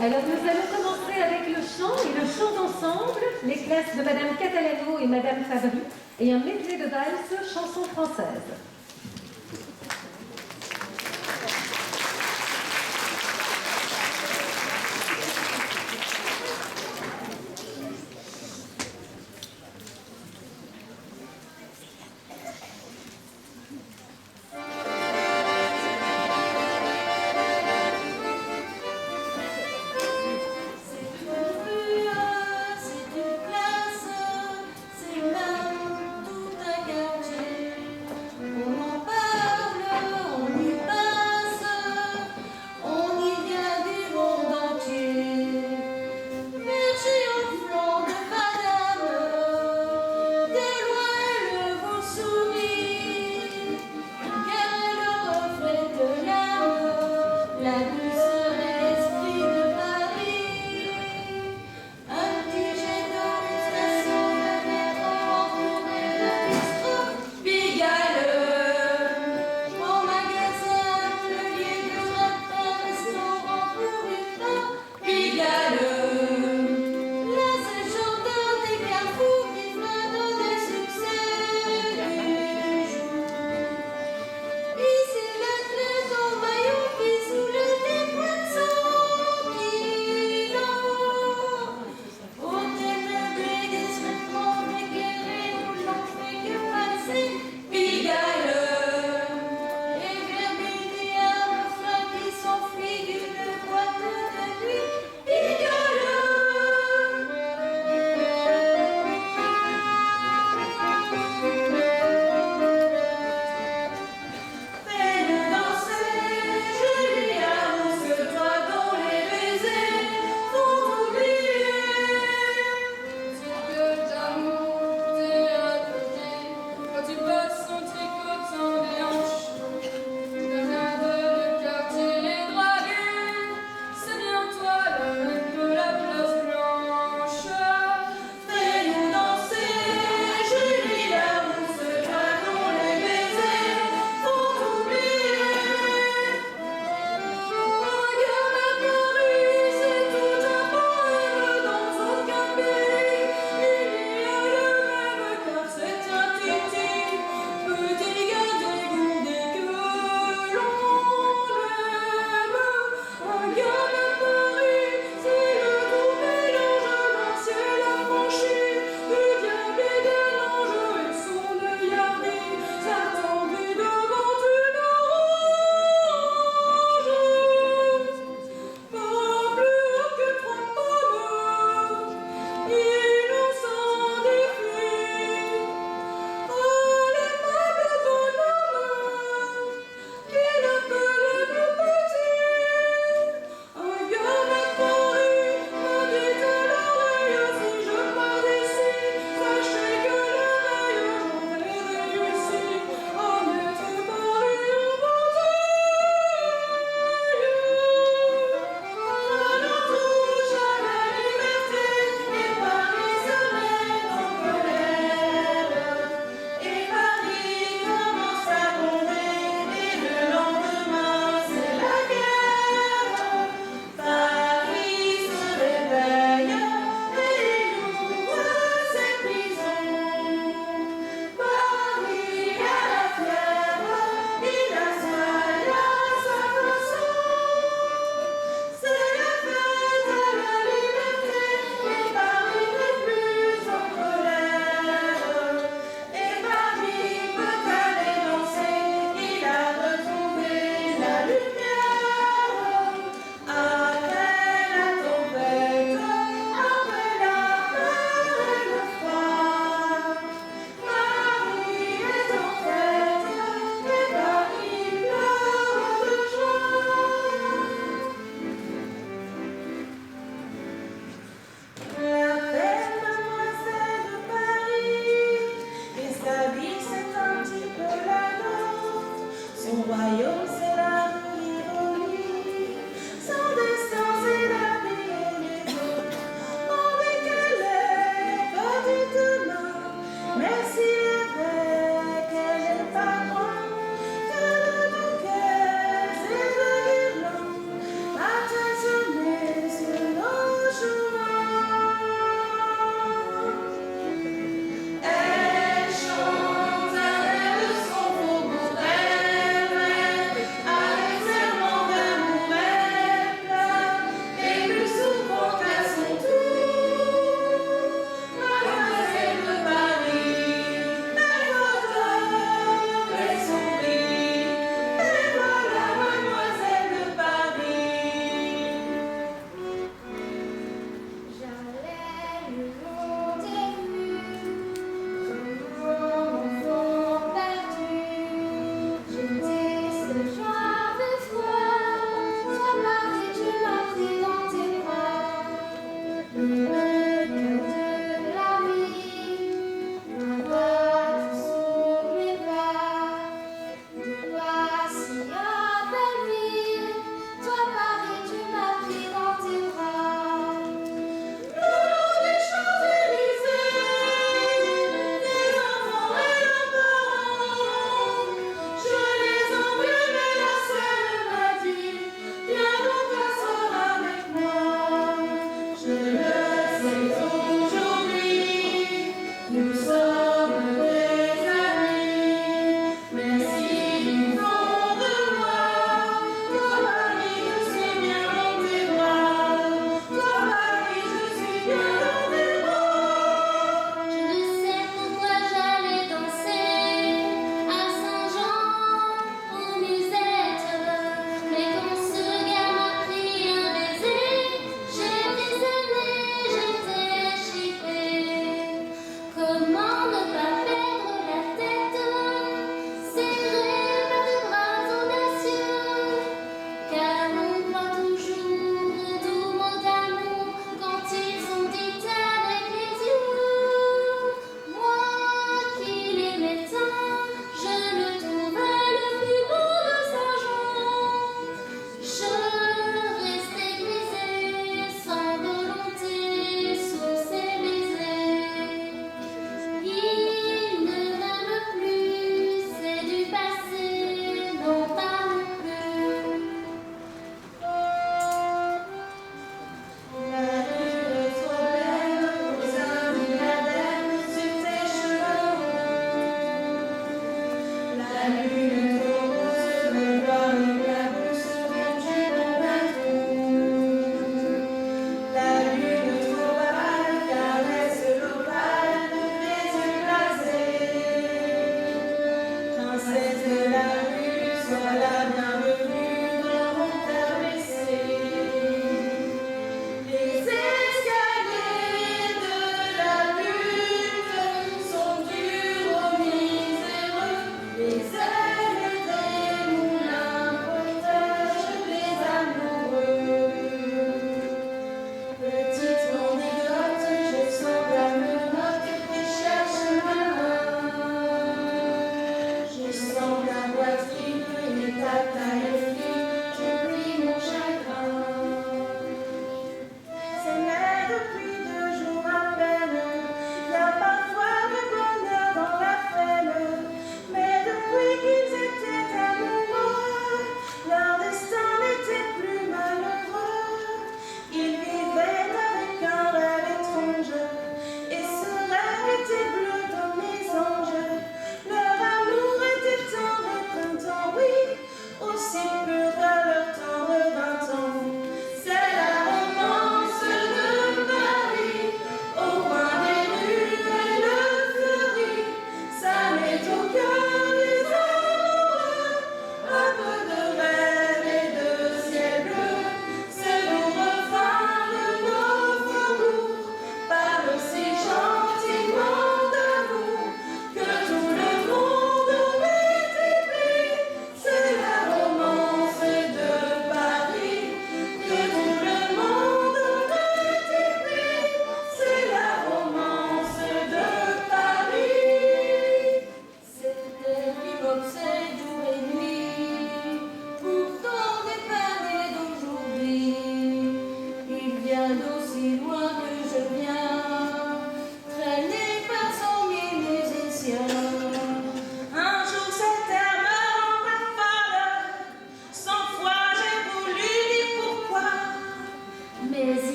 Alors nous allons commencer avec le chant et le chant d'ensemble, les classes de Madame Catalano et Madame Fabry, et un medley de valse chanson française. C'est même tout un quartier.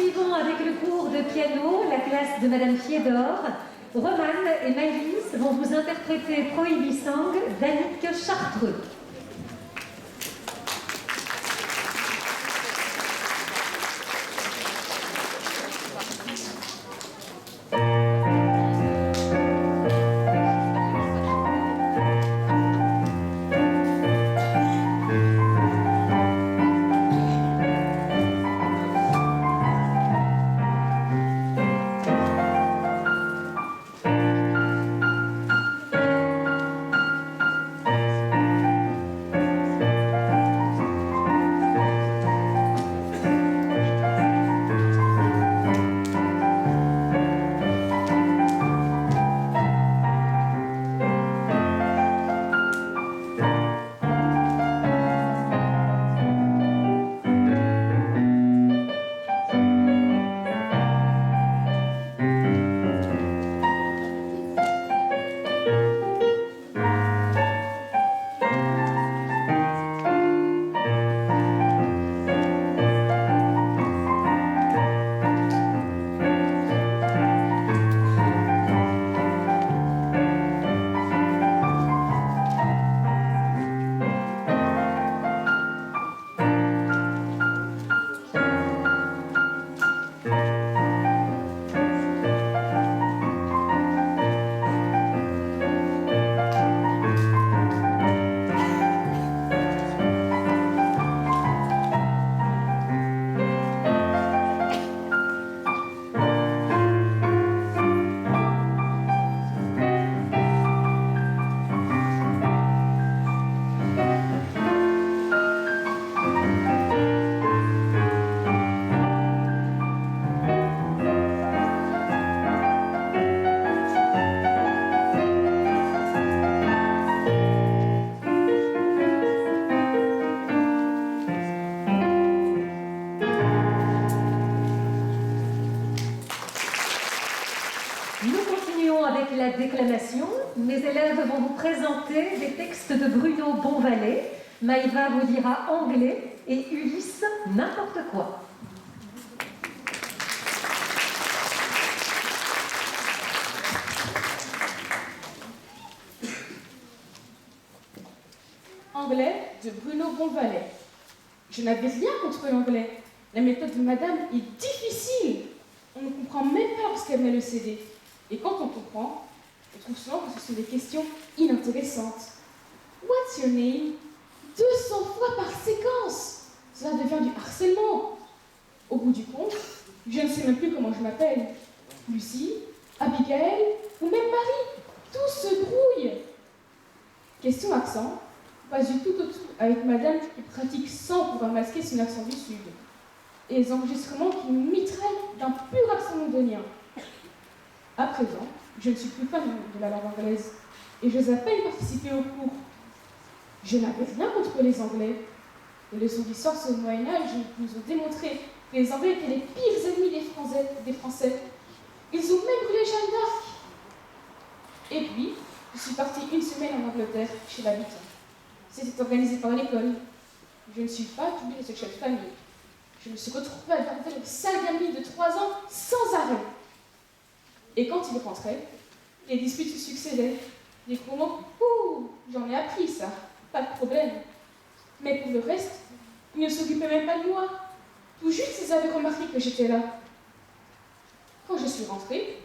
poursuivons avec le cours de piano, la classe de Madame Fiedor. Romane et Maëlys vont vous interpréter Prohibisang d'Annick Chartreux. Déclamation, mes élèves vont vous présenter des textes de Bruno Bonvalet. Maïva vous dira anglais et Ulysse n'importe quoi. Anglais de Bruno Bonvalet. Je n'avais rien contre l'anglais. La méthode de madame est difficile. On ne comprend même pas lorsqu'elle met le CD. Et quand on comprend, on trouve souvent que ce sont des questions inintéressantes. What's your name? 200 fois par séquence. Cela devient du harcèlement. Au bout du compte, je ne sais même plus comment je m'appelle. Lucie, Abigail ou même Marie. Tout se brouille. Question accent. Pas du tout avec madame qui pratique sans pouvoir masquer son accent du sud. Et les enregistrements qui nous mitraillent d'un pur accent londonien. À présent, je ne suis plus fan de la langue anglaise et j'ose à peine participer au cours. Je n'avais rien contre les Anglais. Les leçons d'histoire sur le Moyen-Âge nous ont démontré que les Anglais étaient les pires ennemis des Français. Ils ont même brûlé Jeanne d'Arc. Et puis, je suis partie une semaine en Angleterre, chez l'habitant. C'était organisé par l'école. Je ne suis pas tombée de cette chouette famille. Je me suis retrouvée à garder le sale gamin de 3 ans sans arrêt. Et quand il rentrait, les disputes se succédaient. Les gros mots, ouh, j'en ai appris ça, pas de problème. Mais pour le reste, ils ne s'occupaient même pas de moi. Tout juste ils avaient remarqué que j'étais là. Quand je suis rentrée,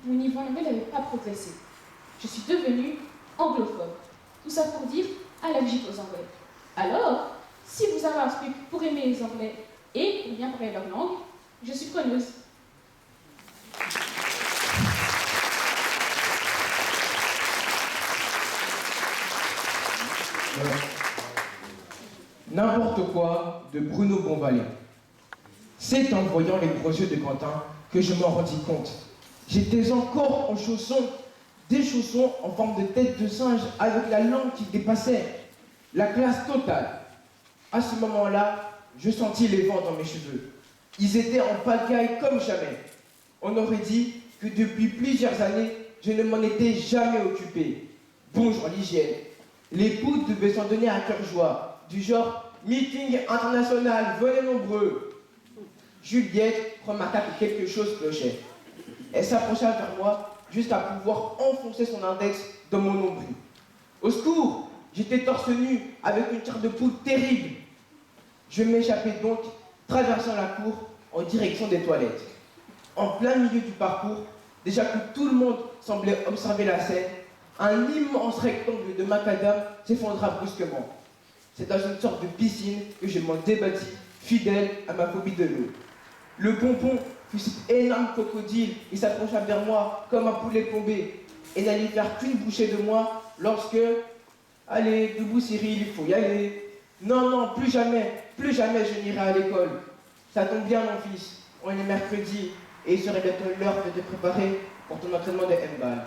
mon niveau en anglais n'avait pas progressé. Je suis devenue anglophobe. Tout ça pour dire allergique aux Anglais. Alors, si vous avez un truc pour aimer les Anglais et pour bien parler leur langue, je suis preneuse. N'importe quoi de Bruno Bonvalet. C'est en voyant les gros yeux de Quentin que je m'en rendis compte. J'étais encore en chaussons, des chaussons en forme de tête de singe avec la langue qui dépassait. La classe totale. À ce moment-là, je sentis les vents dans mes cheveux. Ils étaient en pagaille comme jamais. On aurait dit que depuis plusieurs années, je ne m'en étais jamais occupé. Bonjour l'hygiène. Les poudres devaient s'en donner à cœur joie, du genre meeting international, venez nombreux. Juliette remarqua que quelque chose clochait. Elle s'approcha vers moi jusqu'à pouvoir enfoncer son index dans mon nombril. Au secours! J'étais torse nu avec une chair de poule terrible. Je m'échappais donc, traversant la cour en direction des toilettes. En plein milieu du parcours, déjà que tout le monde semblait observer la scène, un immense rectangle de macadam s'effondra brusquement. C'est dans une sorte de piscine que je m'en débattis, fidèle à ma phobie de l'eau. Le pompon fut cet énorme crocodile et s'approcha vers moi comme un poulet plombé et n'allait faire qu'une bouchée de moi lorsque... Allez, debout Cyril, il faut y aller. Non, non, plus jamais je n'irai à l'école. Ça tombe bien mon fils, on est mercredi et il serait bientôt l'heure de te préparer pour ton entraînement de handball.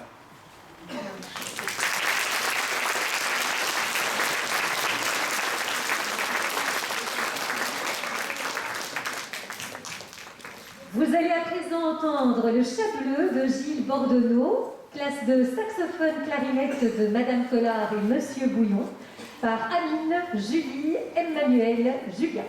Vous allez à présent entendre le Chat bleu de Gilles Bordenot, classe de saxophone clarinette de Madame Collard et Monsieur Bouillon, par Amine, Julie, Emmanuel, Julia.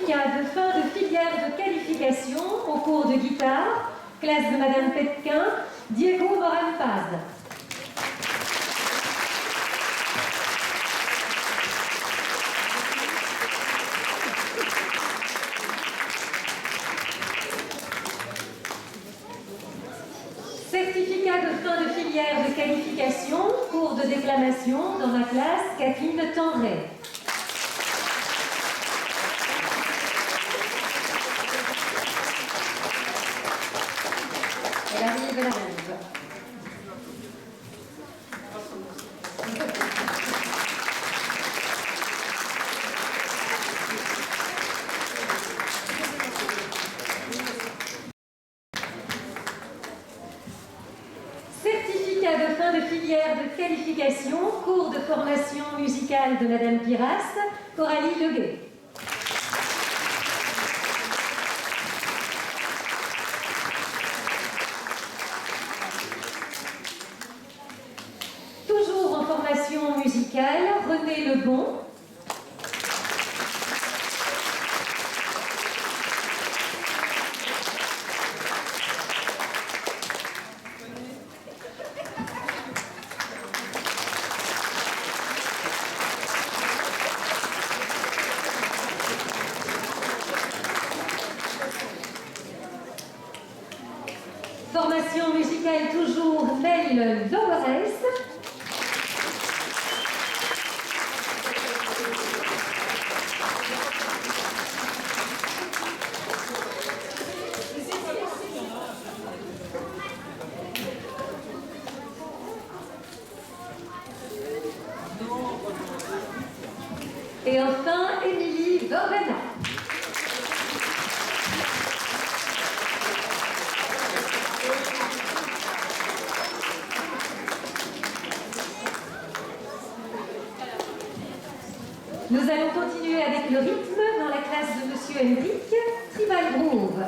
certificat de fin de filière de qualification au cours de guitare, classe de Madame Petquin, Diego Moran Paz. Certificat de fin de filière de qualification, cours de déclamation dans ma classe, Kathleen Tendray. Elle arrive, elle arrive. Certificat de fin de filière de qualification, cours de formation musicale de Madame Piras, Coralie Leguet. Toujours en formation musicale, René Lebon. Formation musicale toujours Nel Lowres. Et enfin, Émilie Verbena. Nous allons continuer avec le rythme dans la classe de Monsieur Henrik Tribal Groove.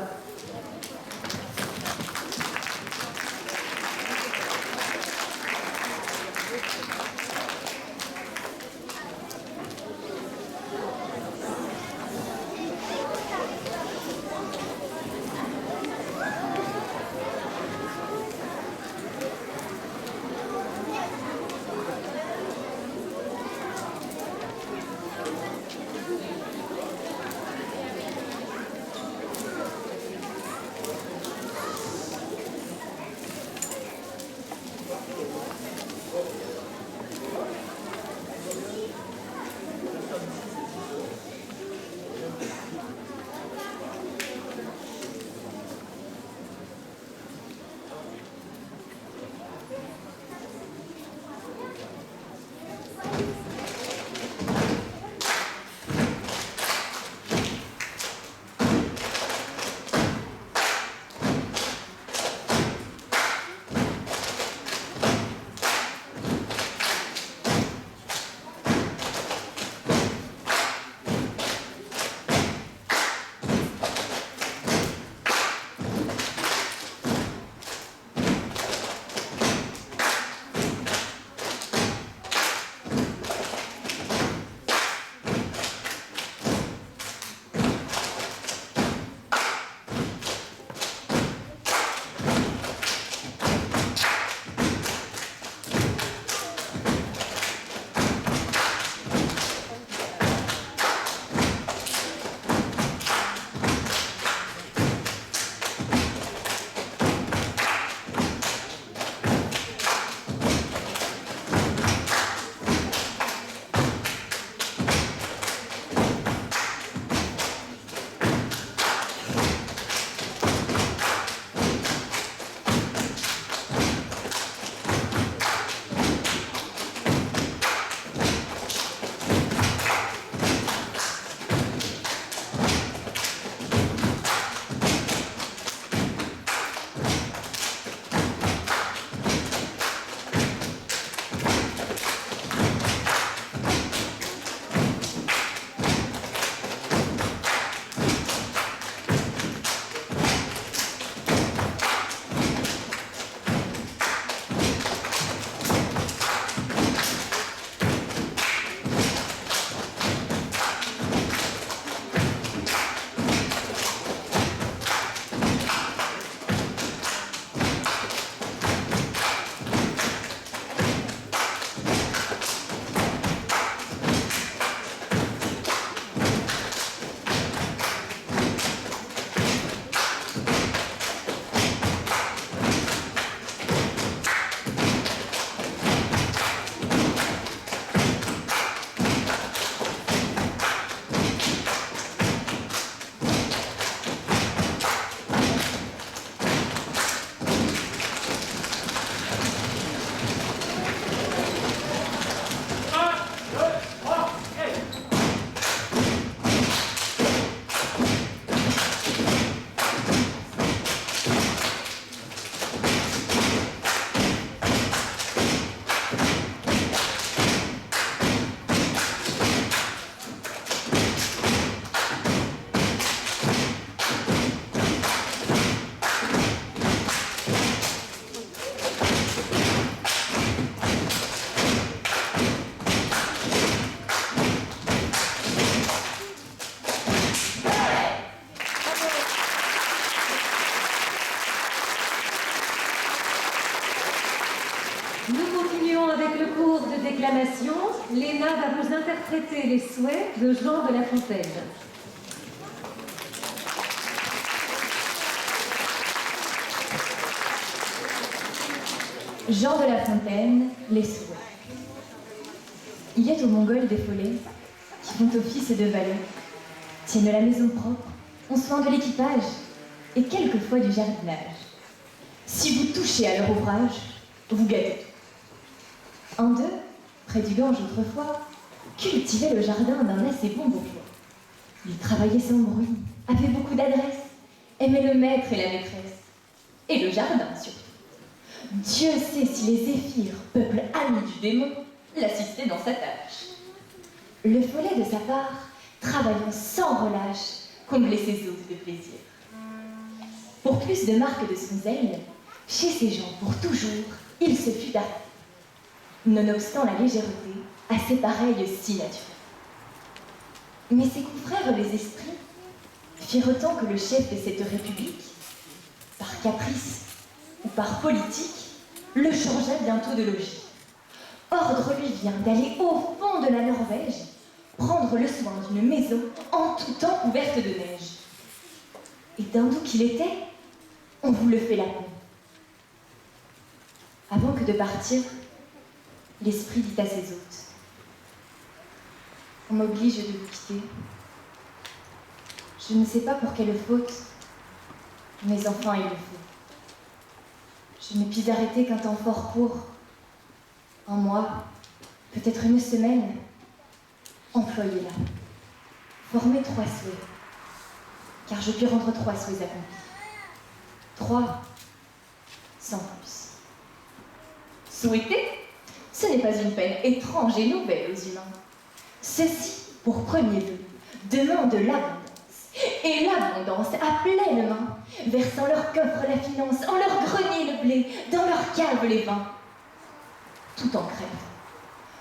cours de déclamation, Léna va vous interpréter les souhaits de Jean de La Fontaine. Jean de La Fontaine, les souhaits. Il y a aux Mongols des follets qui font office de valets, tiennent la maison propre, ont soin de l'équipage et quelquefois du jardinage. Si vous touchez à leur ouvrage, vous gâtez tout. Un d'eux, près du Gange autrefois, cultivait le jardin d'un assez bon bourgeois. Il travaillait sans bruit, avait beaucoup d'adresse, aimait le maître et la maîtresse, et le jardin surtout. Dieu sait si les zéphyrs, peuple ami du démon, l'assistaient dans sa tâche. Le follet de sa part, travaillant sans relâche, comblait ses hôtes de plaisir. Pour plus de marques de son zèle, chez ces gens pour toujours, il se fut arrêté, nonobstant la légèreté à ses pareils si naturels. Mais ses confrères les esprits firent autant que le chef de cette république, par caprice ou par politique, le changea bientôt de logis. Ordre lui vient d'aller au fond de la Norvège, prendre le soin d'une maison en tout temps couverte de neige. Et d'un doux qu'il était, on vous le fait la peau. Avant que de partir, l'esprit dit à ses hôtes: on m'oblige de vous quitter. Je ne sais pas pour quelle faute, mes enfants il le faut. Je ne puis arrêter qu'un temps fort court, un mois, peut-être une semaine. Employez-la. Formez 3 souhaits, car je puis rendre 3 souhaits accomplis. 3, sans plus. Souhaiter, ce n'est pas une peine étrange et nouvelle aux humains. Ceci, pour premier vœu, demande l'abondance. Et l'abondance à pleine main, versant leur coffre la finance, en leur grenier le blé, dans leur cave les vins. Tout en crève.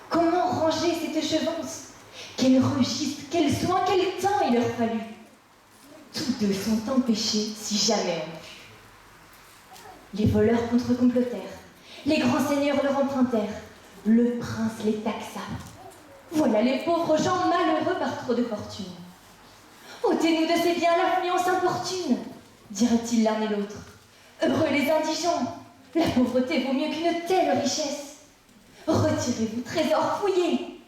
Comment ranger cette chevance? Quel registre, quel soin, quel temps il leur fallut. Tous deux sont empêchés si jamais on put. Les voleurs contre-complotèrent, les grands seigneurs leur empruntèrent, le prince les taxa. Voilà les pauvres gens malheureux par trop de fortune. Ôtez-nous de ces biens l'affluence importune, dirait-il l'un et l'autre. Heureux les indigents, la pauvreté vaut mieux qu'une telle richesse. Retirez-vous, trésor fouillé.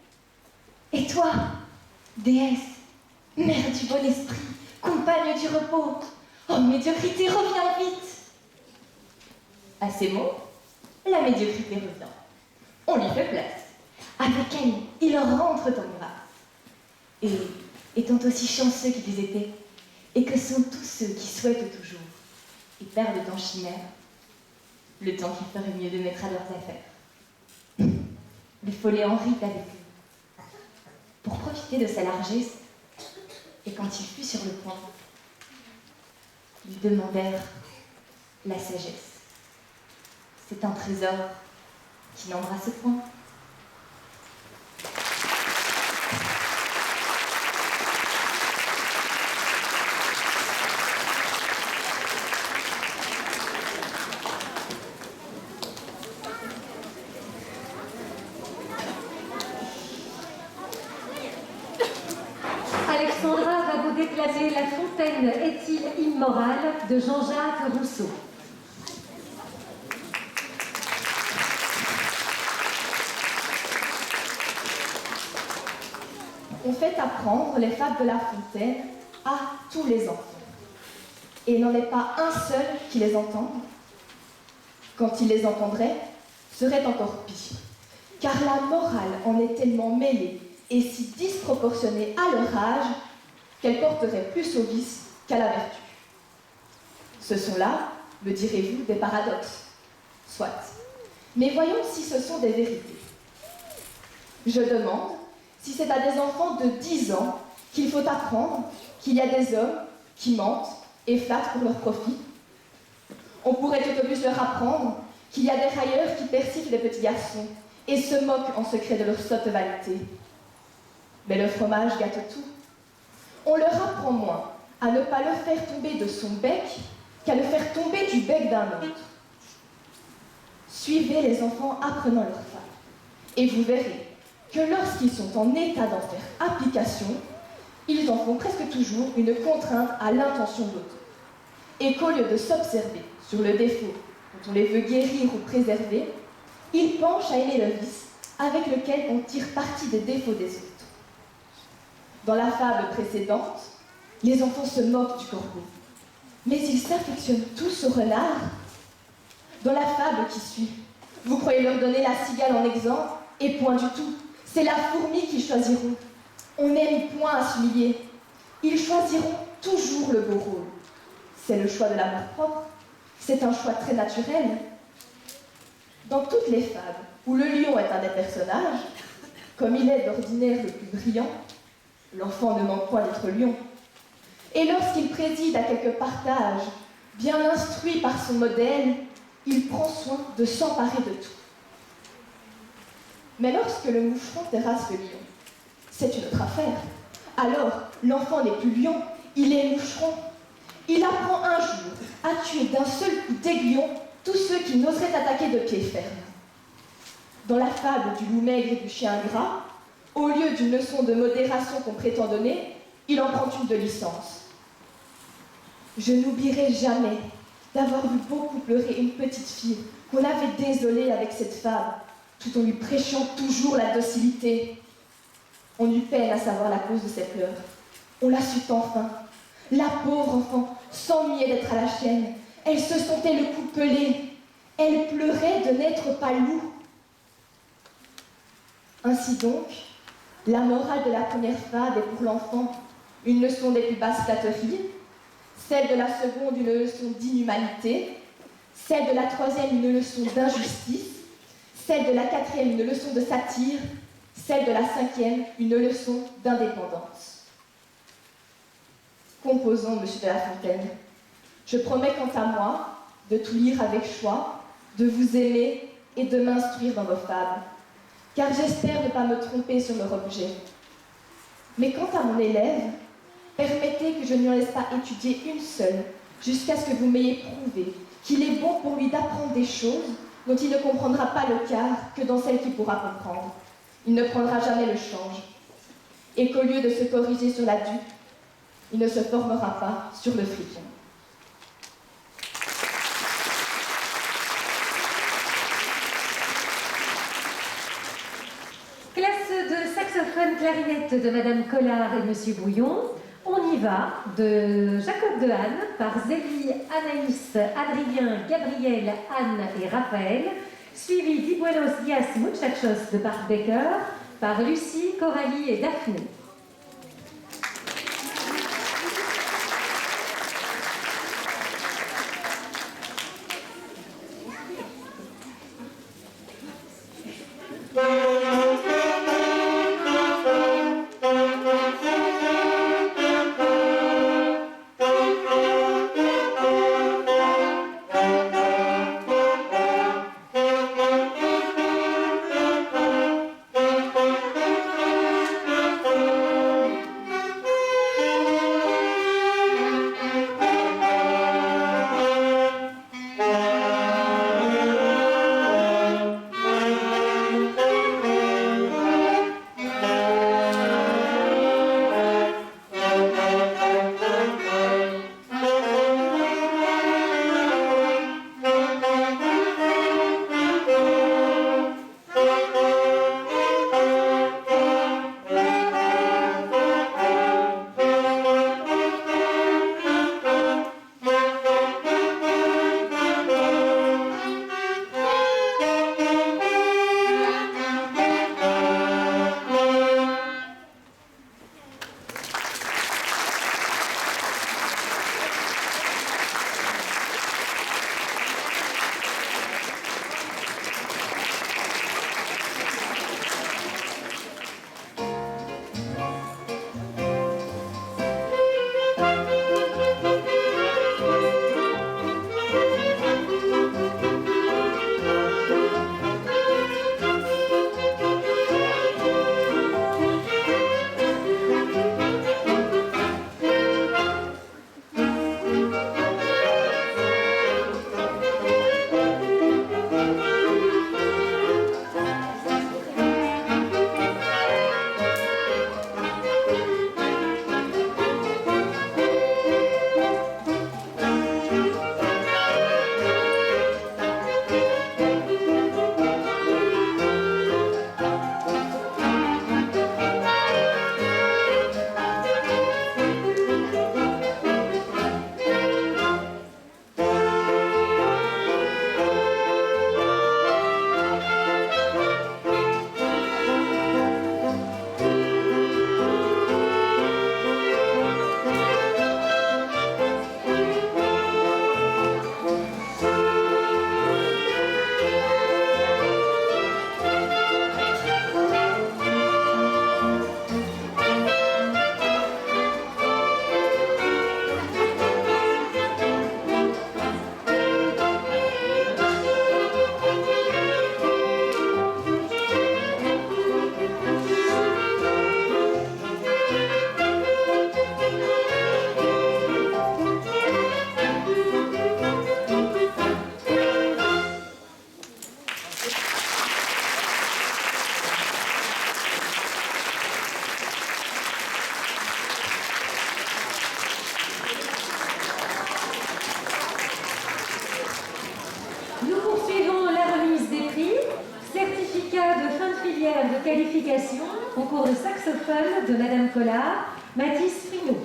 Et toi, déesse, mère du bon esprit, compagne du repos, oh médiocrité, reviens vite. À ces mots, la médiocrité revient. On lui fait place. Avec elle, il rentre en grâce. Et, étant aussi chanceux qu'ils étaient, et que sont tous ceux qui souhaitent toujours, et perdent en chimère, le temps qu'il ferait mieux de mettre à leurs affaires. Le follet en rit avec eux, pour profiter de sa largesse, et quand il fut sur le point, lui demandèrent la sagesse. C'est un trésor qui n'embrasse point. Alexandra va vous déclamer La Fontaine est-il immorale de Jean-Jacques Rousseau. On fait apprendre les fables de La Fontaine à tous les enfants. Et il n'en est pas un seul qui les entende. Quand il les entendrait, serait encore pire. Car la morale en est tellement mêlée et si disproportionnée à leur âge qu'elle porterait plus au vice qu'à la vertu. Ce sont là, me direz-vous, des paradoxes. Soit. Mais voyons si ce sont des vérités. Je demande si c'est à des enfants de 10 ans qu'il faut apprendre qu'il y a des hommes qui mentent et flattent pour leur profit. On pourrait tout au plus leur apprendre qu'il y a des railleurs qui persiflent les petits garçons et se moquent en secret de leur sotte vanité. Mais le fromage gâte tout. On leur apprend moins à ne pas le faire tomber de son bec qu'à le faire tomber du bec d'un autre. Suivez les enfants apprenant leur fables. Et vous verrez que lorsqu'ils sont en état d'en faire application, ils en font presque toujours une contrainte à l'intention de l'autre. Et qu'au lieu de s'observer sur le défaut dont on les veut guérir ou préserver, ils penchent à aimer le vice avec lequel on tire parti des défauts des autres. Dans la fable précédente, les enfants se moquent du corbeau, mais ils s'affectionnent tous au renard. Dans la fable qui suit, vous croyez leur donner la cigale en exemple, et point du tout. C'est la fourmi qu'ils choisiront. On n'aime point à s'humilier. Ils choisiront toujours le beau rôle. C'est le choix de l'amour-propre. C'est un choix très naturel. Dans toutes les fables où le lion est un des personnages, comme il est d'ordinaire le plus brillant, l'enfant ne manque point d'être lion. Et lorsqu'il préside à quelque partage, bien instruit par son modèle, il prend soin de s'emparer de tout. Mais lorsque le moucheron terrasse le lion, c'est une autre affaire. Alors, l'enfant n'est plus lion, il est moucheron. Il apprend un jour à tuer d'un seul coup d'aiguillon tous ceux qui n'oseraient attaquer de pied ferme. Dans la fable du loup maigre et du chien gras, au lieu d'une leçon de modération qu'on prétend donner, il en prend une de licence. Je n'oublierai jamais d'avoir vu beaucoup pleurer une petite fille qu'on avait désolée avec cette fable, tout en lui prêchant toujours la docilité. On eut peine à savoir la cause de ses pleurs. On la sut enfin. La pauvre enfant s'ennuyait d'être à la chaîne. Elle se sentait le cou pelé. Elle pleurait de n'être pas loup. Ainsi donc, la morale de la première fable est pour l'enfant une leçon des plus basses flatteries, celle de la seconde une leçon d'inhumanité, celle de la troisième une leçon d'injustice, celle de la quatrième une leçon de satire, celle de la cinquième une leçon d'indépendance. Composons, monsieur de La Fontaine. Je promets quant à moi de tout lire avec choix, de vous aimer et de m'instruire dans vos fables, car j'espère ne pas me tromper sur leur objet. Mais quant à mon élève, permettez que je ne lui en laisse pas étudier une seule, jusqu'à ce que vous m'ayez prouvé qu'il est bon pour lui d'apprendre des choses dont il ne comprendra pas le quart que dans celles qu'il pourra comprendre. Il ne prendra jamais le change. Et qu'au lieu de se corriger sur la dupe, il ne se formera pas sur le fripon. Classe de saxophone clarinette de Madame Collard et Monsieur Bouillon. On y va de Jacob de Anne par Zélie, Anaïs, Adrien, Gabriel, Anne et Raphaël, suivi d'Y Buenos Dias Muchachos de Bart Baker par Lucie, Coralie et Daphné. filière de qualification, concours de saxophone de Madame Collard, Mathis Frinaud.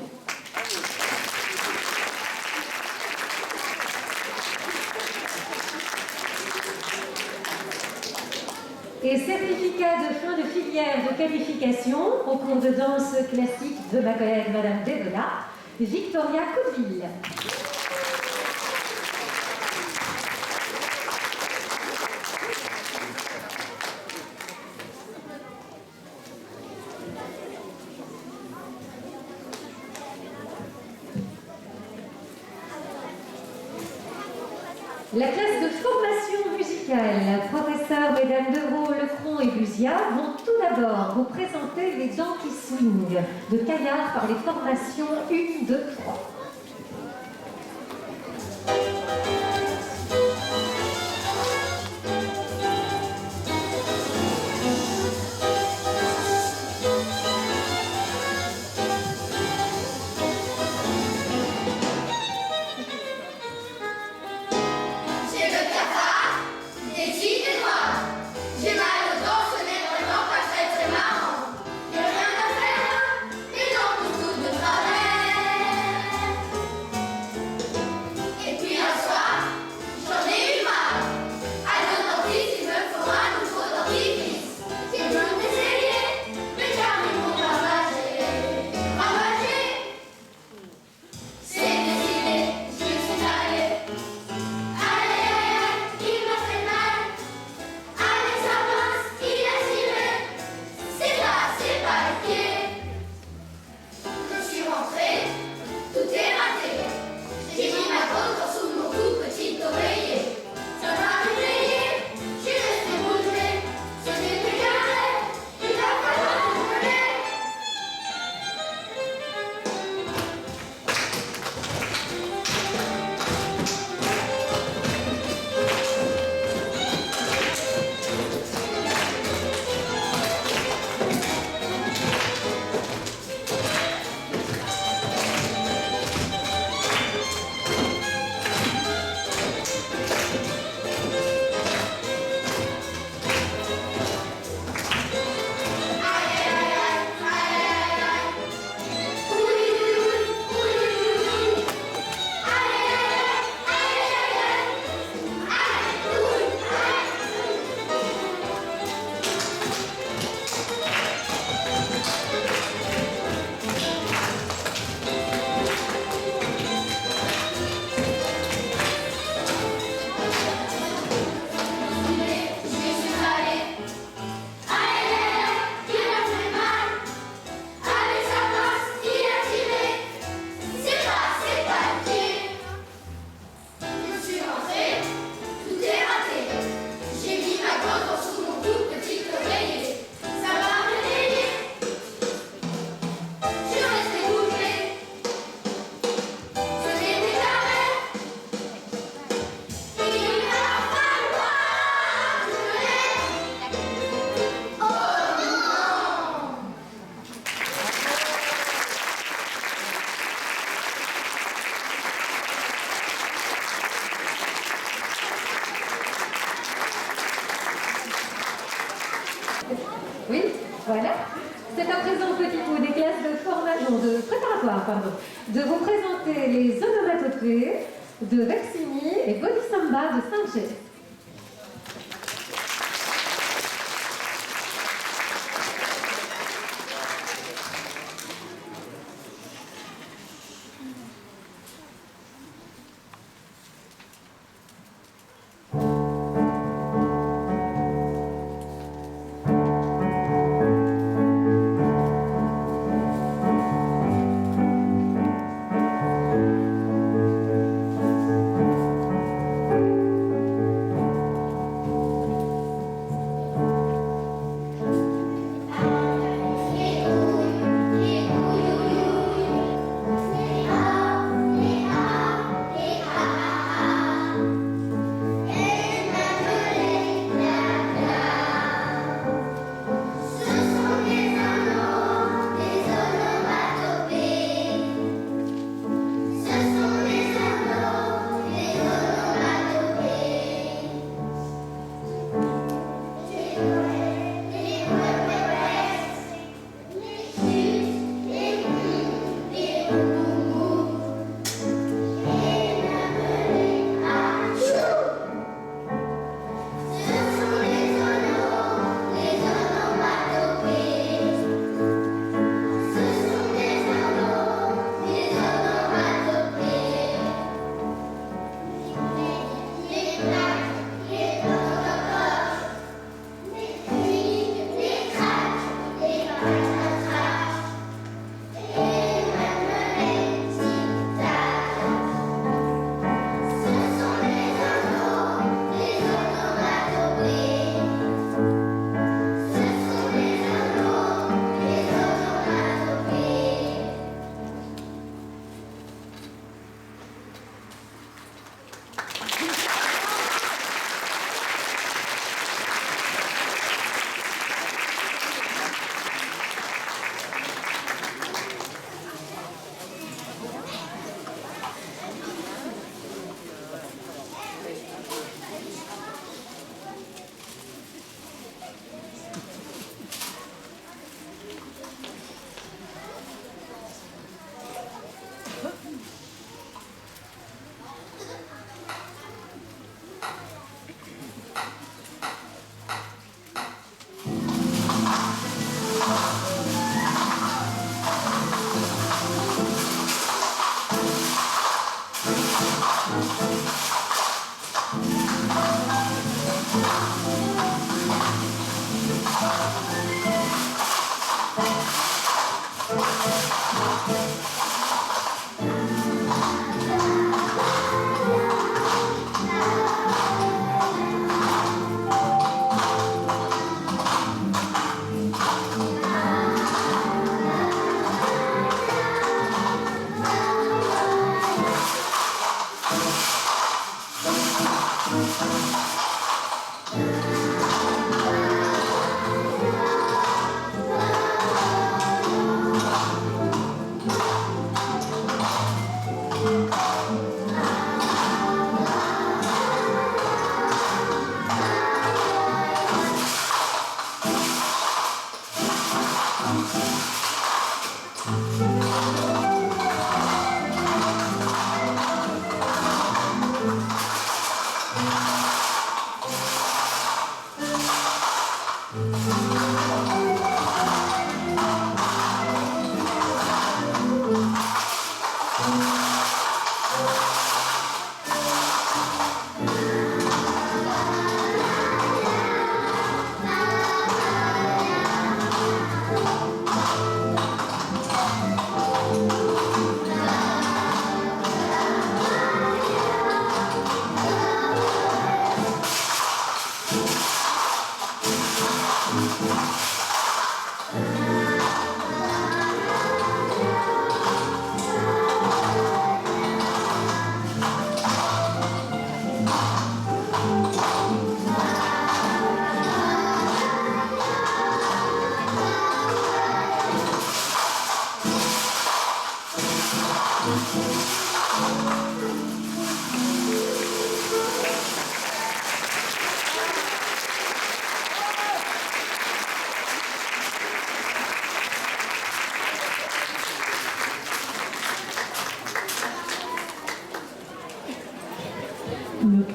Et certificat de fin de filière de qualification, concours de danse classique de ma collègue Madame Dévelat, Victoria Coudeville. La classe de formation musicale, professeurs mesdames Deveau, Lefranc et Buzia, vont tout d'abord vous présenter les dents qui swingent de Caillard par les formations 1, 2, 3. Oui, voilà. C'est à présent, petit bout des classes de formation, de préparatoire, pardon, de vous présenter les onomatopées de Vexigny et Body Samba de Saint-Gé.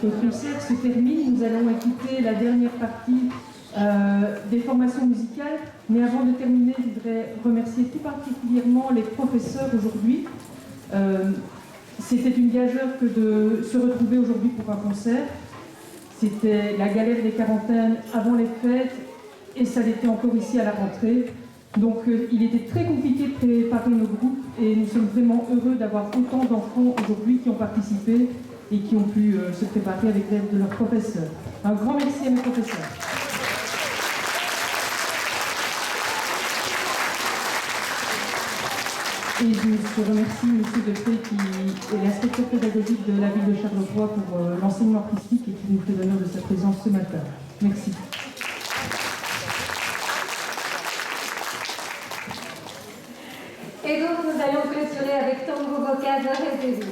Notre concert se termine, nous allons écouter la dernière partie des formations musicales. Mais avant de terminer, je voudrais remercier tout particulièrement les professeurs aujourd'hui. C'était une gageure que de se retrouver aujourd'hui pour un concert. C'était la galère des quarantaines avant les fêtes et ça l'était encore ici à la rentrée. Donc il était très compliqué de préparer nos groupes et nous sommes vraiment heureux d'avoir autant d'enfants aujourd'hui qui ont participé et qui ont pu se préparer avec l'aide de leurs professeurs. Un grand merci à mes professeurs. Et je remercie M. Depré qui est l'inspecteur pédagogique de la ville de Charleroi pour l'enseignement artistique et qui nous fait l'honneur de sa présence ce matin. Merci. Et donc nous allons clôturer avec Tango Vocal de Jésus.